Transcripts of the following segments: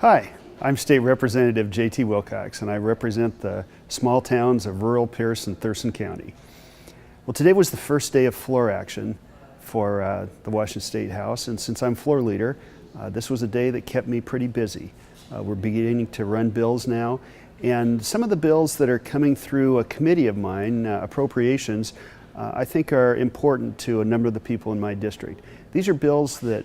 Hi, I'm State Representative jt-wilcox, and I represent the small towns of rural Pierce and Thurston County. Well, today was the first day of floor action for the Washington State House, and since I'm floor leader, this was a day that kept me pretty busy. We're beginning to run bills now, and some of the bills that are coming through a committee of mine, appropriations, I think are important to a number of the people in my district. These are bills that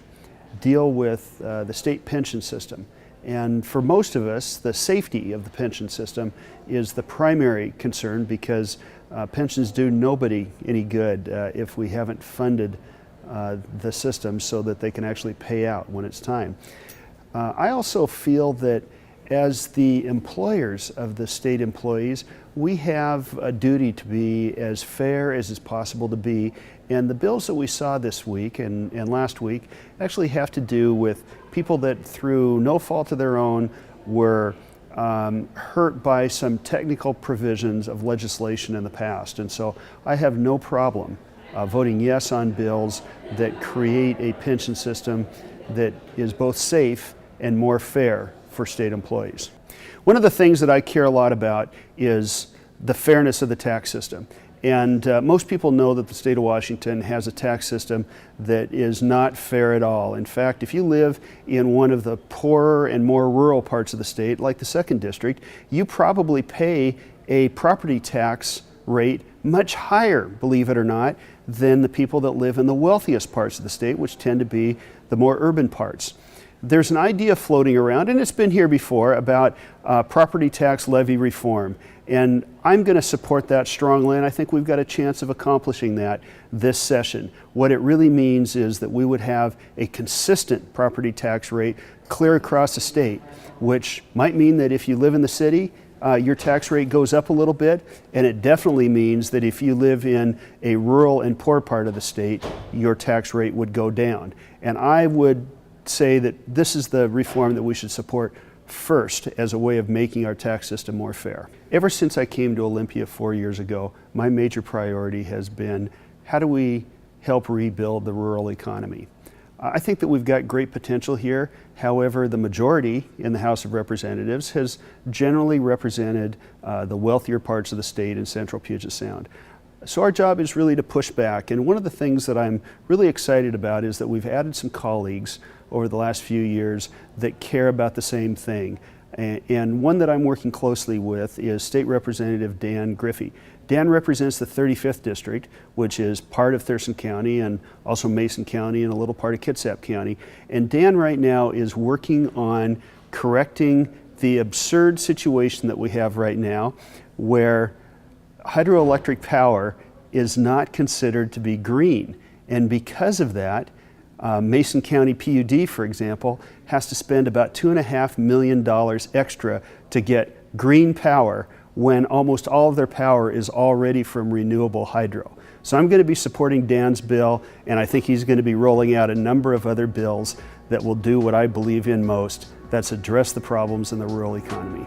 deal with the state pension system. And for most of us, the safety of the pension system is the primary concern, because pensions do nobody any good if we haven't funded the system so that they can actually pay out when it's time. I also feel that as the employers of the state employees, we have a duty to be as fair as is possible to be. And the bills that we saw this week and last week actually have to do with people that through no fault of their own were hurt by some technical provisions of legislation in the past. And so I have no problem voting yes on bills that create a pension system that is both safe and more fair for state employees. One of the things that I care a lot about is the fairness of the tax system. And most people know that the state of Washington has a tax system that is not fair at all. In fact, if you live in one of the poorer and more rural parts of the state, like the 2nd District, you probably pay a property tax rate much higher, believe it or not, than the people that live in the wealthiest parts of the state, which tend to be the more urban parts. There's an idea floating around, and it's been here before, about property tax levy reform. And I'm going to support that strongly, and I think we've got a chance of accomplishing that this session. What it really means is that we would have a consistent property tax rate clear across the state, which might mean that if you live in the city, your tax rate goes up a little bit, and it definitely means that if you live in a rural and poor part of the state, your tax rate would go down. And I would say that this is the reform that we should support first as a way of making our tax system more fair. Ever since I came to Olympia 4 years ago, my major priority has been, how do we help rebuild the rural economy? I think that we've got great potential here. However, the majority in the House of Representatives has generally represented the wealthier parts of the state in central Puget Sound. So our job is really to push back, and one of the things that I'm really excited about is that we've added some colleagues over the last few years that care about the same thing. And one that I'm working closely with is State Representative Dan Griffey. Dan represents the 35th District, which is part of Thurston County and also Mason County and a little part of Kitsap County. And Dan right now is working on correcting the absurd situation that we have right now, where hydroelectric power is not considered to be green. And because of that, Mason County PUD, for example, has to spend about $2.5 million extra to get green power when almost all of their power is already from renewable hydro. So I'm going to be supporting Dan's bill, and I think he's going to be rolling out a number of other bills that will do what I believe in most. That's address the problems in the rural economy.